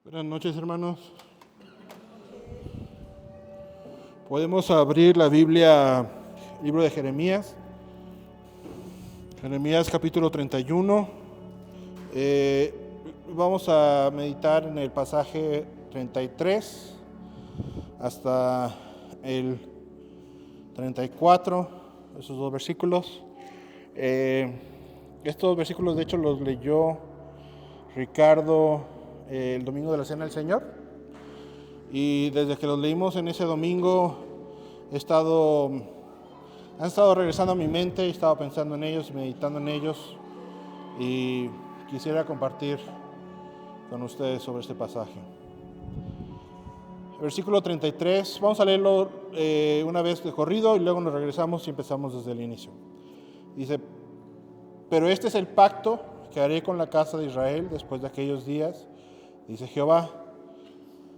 Buenas noches, hermanos. Podemos abrir la Biblia, libro de Jeremías. Jeremías capítulo 31. Vamos a meditar en el pasaje 33 hasta el 34, esos dos versículos. Estos versículos, de hecho, los leyó Ricardo el domingo de la Cena del Señor, y desde que los leímos en ese domingo han estado regresando a mi mente, he estado pensando en ellos, meditando en ellos, y quisiera compartir con ustedes sobre este pasaje. Versículo 33, vamos a leerlo una vez de corrido y luego nos regresamos y empezamos desde el inicio. Dice: pero este es el pacto que haré con la casa de Israel después de aquellos días, dice Jehová.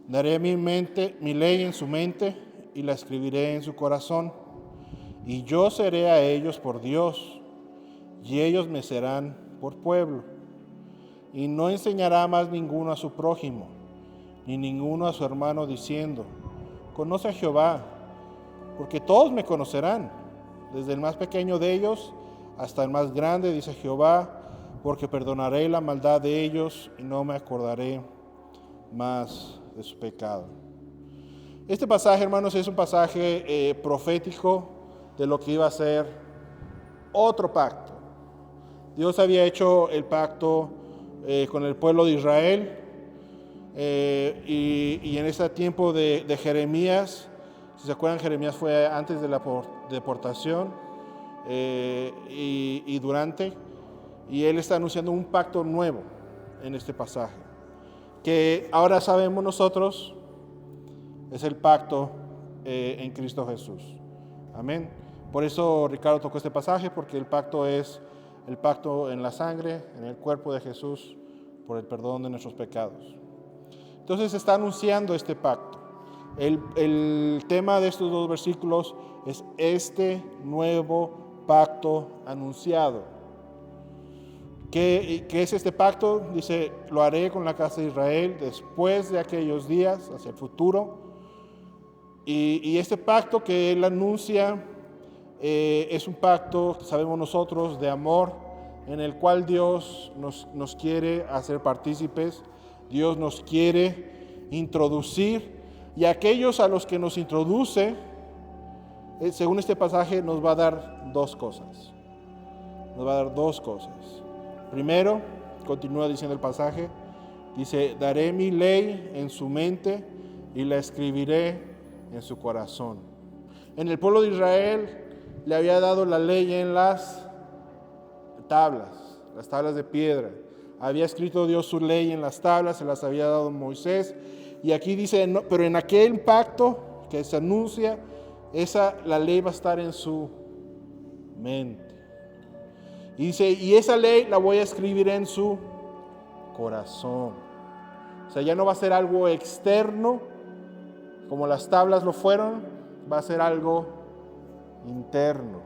Daré mi ley en su mente y la escribiré en su corazón, y yo seré a ellos por Dios, y ellos me serán por pueblo. Y no enseñará más ninguno a su prójimo, ni ninguno a su hermano, diciendo: conoce a Jehová, porque todos me conocerán, desde el más pequeño de ellos hasta el más grande, dice Jehová, porque perdonaré la maldad de ellos y no me acordaré más de su pecado. Este pasaje, hermanos, es un pasaje profético de lo que iba a ser otro pacto. Dios había hecho el pacto con el pueblo de Israel, y en este tiempo de Jeremías, si se acuerdan, Jeremías fue antes de la deportación y durante, y él está anunciando un pacto nuevo en este pasaje, que ahora sabemos nosotros es el pacto en Cristo Jesús. Amén. Por eso Ricardo tocó este pasaje, porque el pacto es el pacto en la sangre, en el cuerpo de Jesús, por el perdón de nuestros pecados. Entonces se está anunciando este pacto. El tema de estos dos versículos es este nuevo pacto anunciado. ¿Qué es este pacto? Dice: lo haré con la casa de Israel después de aquellos días, hacia el futuro. Y este pacto que él anuncia es un pacto, sabemos nosotros, de amor, en el cual Dios nos quiere hacer partícipes, Dios nos quiere introducir, y aquellos a los que nos introduce, según este pasaje, nos va a dar dos cosas. Nos va a dar dos cosas. Primero, continúa diciendo el pasaje, dice: daré mi ley en su mente y la escribiré en su corazón. En el pueblo de Israel le había dado la ley en las tablas de piedra. Había escrito Dios su ley en las tablas, se las había dado Moisés. Y aquí dice: no, pero en aquel pacto que se anuncia, la ley va a estar en su mente. Y dice: y esa ley la voy a escribir en su corazón. O sea, ya no va a ser algo externo como las tablas lo fueron, va a ser algo interno,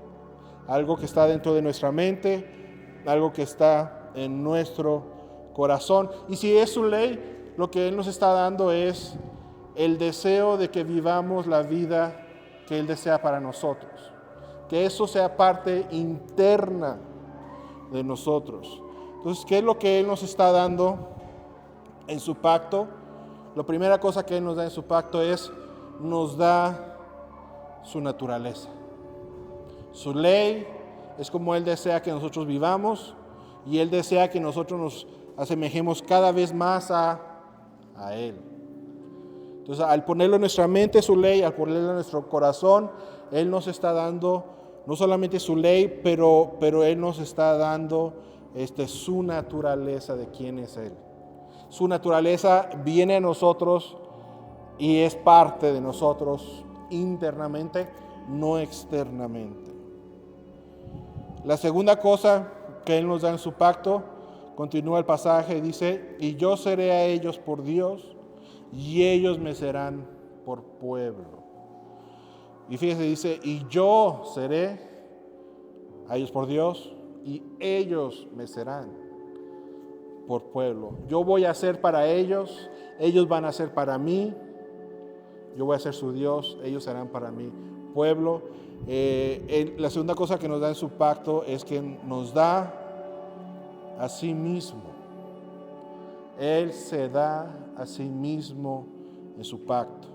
algo que está dentro de nuestra mente, algo que está en nuestro corazón. Y si es su ley, lo que Él nos está dando es el deseo de que vivamos la vida que Él desea para nosotros, que eso sea parte interna de nosotros. Entonces, ¿qué es lo que Él nos está dando en su pacto? La primera cosa que Él nos da en su pacto nos da su naturaleza. Su ley es como Él desea que nosotros vivamos, y Él desea que nosotros nos asemejemos cada vez más a Él. Entonces, al ponerlo en nuestra mente su ley, al ponerlo en nuestro corazón, Él nos está dando no solamente su ley, pero Él nos está dando su naturaleza de quién es Él. Su naturaleza viene a nosotros y es parte de nosotros internamente, no externamente. La segunda cosa que Él nos da en su pacto, continúa el pasaje y dice: y yo seré a ellos por Dios, y ellos me serán por pueblo. Y fíjese, dice: y yo seré a ellos por Dios, y ellos me serán por pueblo. Yo voy a ser para ellos, ellos van a ser para mí. Yo voy a ser su Dios, ellos serán para mí pueblo. La segunda cosa que nos da en su pacto es que nos da a sí mismo. Él se da a sí mismo en su pacto.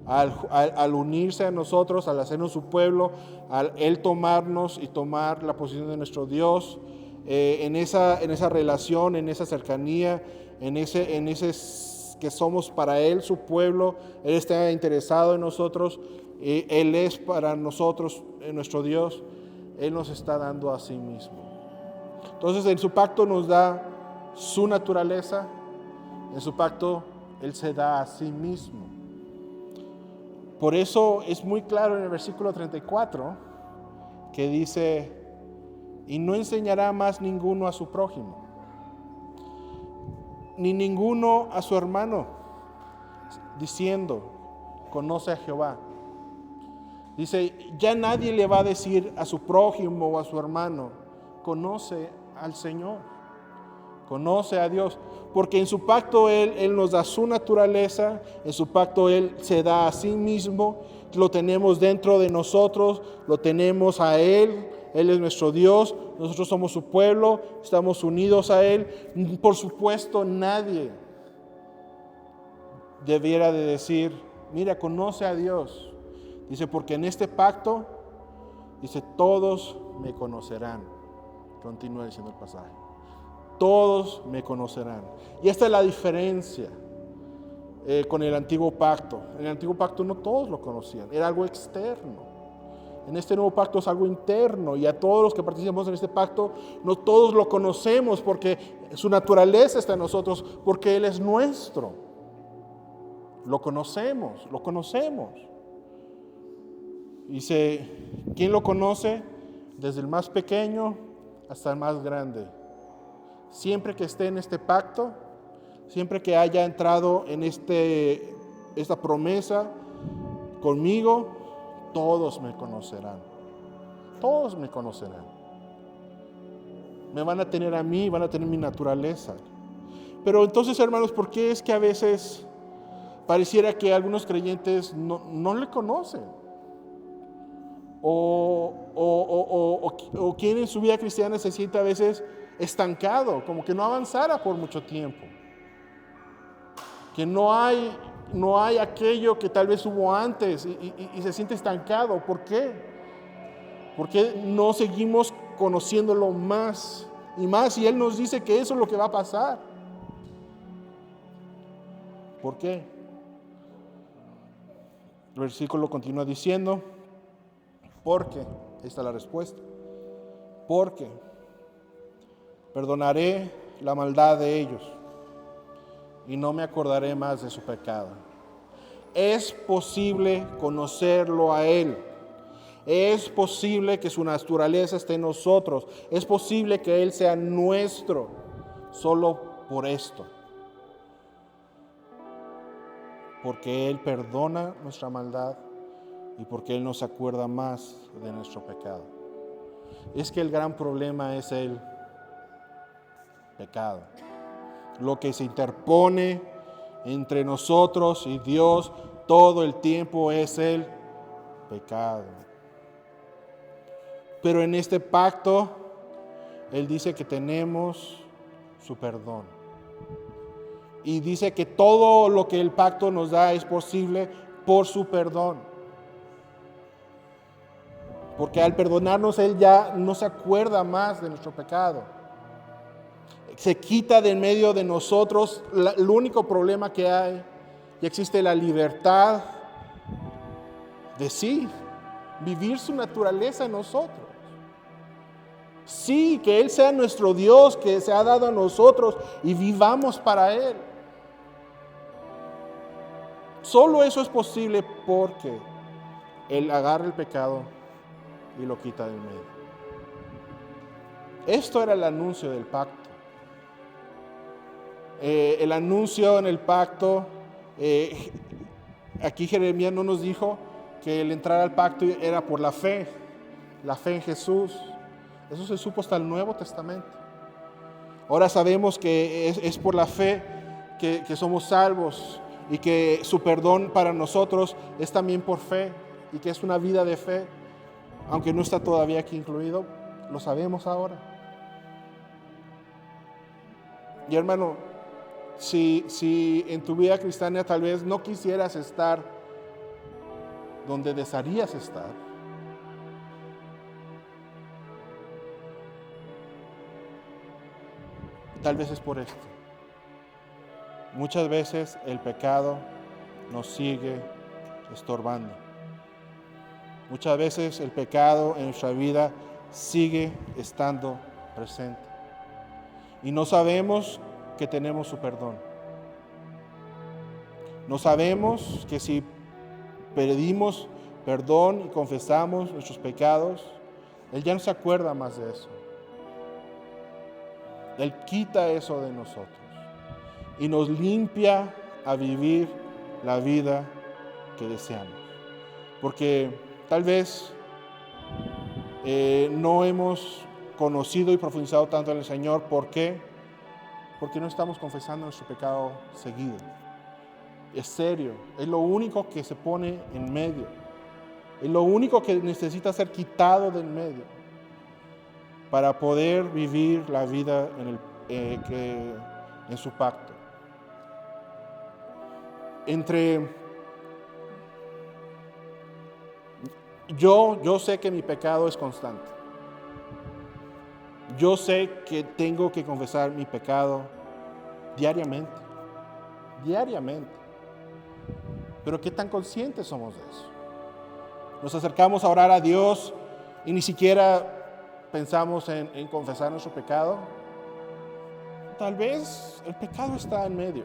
Al unirse a nosotros, al hacernos su pueblo, al Él tomarnos y tomar la posición de nuestro Dios, en esa relación, en esa cercanía, en ese que somos para Él su pueblo, Él está interesado en nosotros, Él es para nosotros nuestro Dios, Él nos está dando a sí mismo. Entonces en su pacto nos da su naturaleza, en su pacto Él se da a sí mismo. Por eso es muy claro en el versículo 34 que dice, y no enseñará más ninguno a su prójimo, ni ninguno a su hermano, diciendo, conoce a Jehová. Dice, ya nadie le va a decir a su prójimo o a su hermano, conoce al Señor, conoce a Dios, porque en su pacto Él nos da su naturaleza, en su pacto Él se da a sí mismo, lo tenemos dentro de nosotros, lo tenemos a Él es nuestro Dios, nosotros somos su pueblo, estamos unidos a Él. Por supuesto, nadie debiera de decir, mira, conoce a Dios. Dice, porque en este pacto, dice, todos me conocerán. Continúa diciendo el pasaje. Todos me conocerán. Y esta es la diferencia con el antiguo pacto. En el antiguo pacto no todos lo conocían, era algo externo. En este nuevo pacto es algo interno, y a todos los que participamos en este pacto, no todos lo conocemos porque su naturaleza está en nosotros, porque Él es nuestro. Lo conocemos. Dice, ¿quién lo conoce? Desde el más pequeño hasta el más grande. Siempre que esté en este pacto, siempre que haya entrado en esta promesa conmigo, todos me conocerán. Todos me conocerán. Me van a tener a mí, van a tener mi naturaleza. Pero entonces, hermanos, ¿por qué es que a veces pareciera que algunos creyentes no le conocen? O quien en su vida cristiana se siente a veces estancado, como que no avanzara por mucho tiempo. Que no hay aquello que tal vez hubo antes y se siente estancado. ¿Por qué? Porque no seguimos conociéndolo más y más, y Él nos dice que eso es lo que va a pasar. ¿Por qué? El versículo continúa diciendo, porque, esta es la respuesta, porque perdonaré la maldad de ellos y no me acordaré más de su pecado. Es posible conocerlo a Él. Es posible que su naturaleza esté en nosotros. Es posible que Él sea nuestro solo por esto. Porque Él perdona nuestra maldad y porque Él nos acuerda más de nuestro pecado. Es que el gran problema es el pecado. Lo que se interpone entre nosotros y Dios todo el tiempo es el pecado. Pero en este pacto, Él dice que tenemos su perdón. Y dice que todo lo que el pacto nos da es posible por su perdón. Porque al perdonarnos, Él ya no se acuerda más de nuestro pecado. Se quita de en medio de nosotros el único problema que hay, y existe la libertad de sí, vivir su naturaleza en nosotros. Sí, que Él sea nuestro Dios, que se ha dado a nosotros y vivamos para Él. Solo eso es posible porque Él agarra el pecado y lo quita del medio. Esto era el anuncio del pacto. El anuncio en el pacto, aquí Jeremías no nos dijo que el entrar al pacto era por la fe en Jesús. Eso se supo hasta el Nuevo Testamento. Ahora sabemos que es por la fe que somos salvos y que su perdón para nosotros es también por fe y que es una vida de fe, aunque no está todavía aquí incluido, lo sabemos ahora. Y hermano, si en tu vida cristiana tal vez no quisieras estar donde desearías estar, tal vez es por esto. Muchas veces el pecado nos sigue estorbando. Muchas veces el pecado en nuestra vida sigue estando presente. Y no sabemos que tenemos su perdón. No sabemos que si pedimos perdón y confesamos nuestros pecados, Él ya no se acuerda más de eso. Él quita eso de nosotros y nos limpia a vivir la vida que deseamos. Porque tal vez no hemos conocido y profundizado tanto en el Señor. ¿Por qué? Porque no estamos confesando nuestro pecado seguido. Es serio, es lo único que se pone en medio. Es lo único que necesita ser quitado del medio para poder vivir la vida en su pacto. Yo sé que mi pecado es constante. Yo sé que tengo que confesar mi pecado diariamente. Pero ¿qué tan conscientes somos de eso? Nos acercamos a orar a Dios y ni siquiera pensamos en confesar nuestro pecado. Tal vez el pecado está en medio.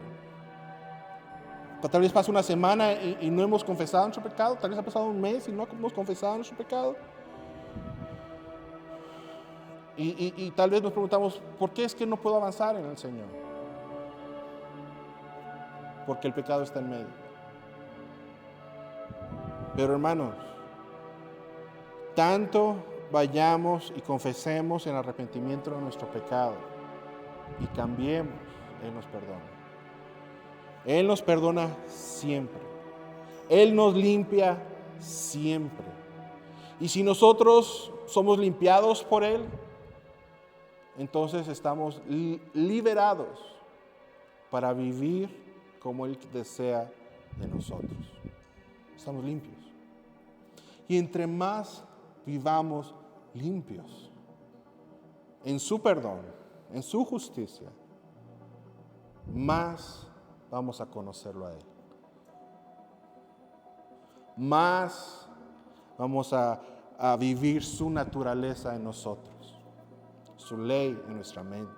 Tal vez pasa una semana y no hemos confesado nuestro pecado. Tal vez ha pasado un mes y no hemos confesado nuestro pecado. Y tal vez nos preguntamos, ¿por qué es que no puedo avanzar en el Señor? Porque el pecado está en medio. Pero hermanos, tanto vayamos y confesemos en arrepentimiento de nuestro pecado y cambiemos, Él nos perdona. Él nos perdona siempre. Él nos limpia siempre. Y si nosotros somos limpiados por Él, entonces estamos liberados para vivir como Él desea de nosotros. Estamos limpios. Y entre más vivamos limpios en su perdón, en su justicia, más vamos a conocerlo a Él. Más vamos a vivir su naturaleza en nosotros, su ley en nuestra mente,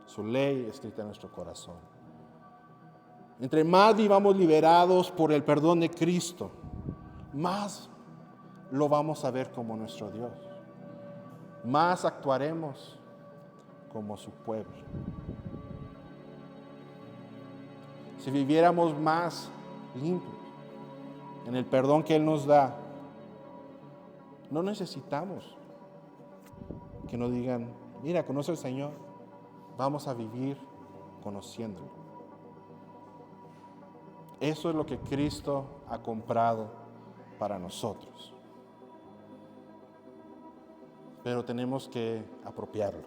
su ley escrita en nuestro corazón. Entre más vivamos liberados por el perdón de Cristo, más lo vamos a ver como nuestro Dios. Más actuaremos como su pueblo. Si viviéramos más limpios en el perdón que Él nos da, no necesitamos que nos digan, mira, conoce al Señor, vamos a vivir conociéndolo. Eso es lo que Cristo ha comprado para nosotros. Pero tenemos que apropiarlo.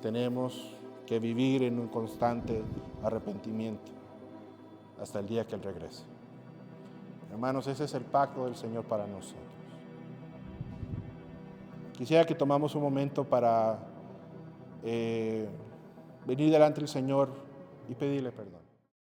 Tenemos que vivir en un constante arrepentimiento hasta el día que Él regrese. Hermanos, ese es el pacto del Señor para nosotros. Quisiera que tomamos un momento para venir delante del Señor y pedirle perdón.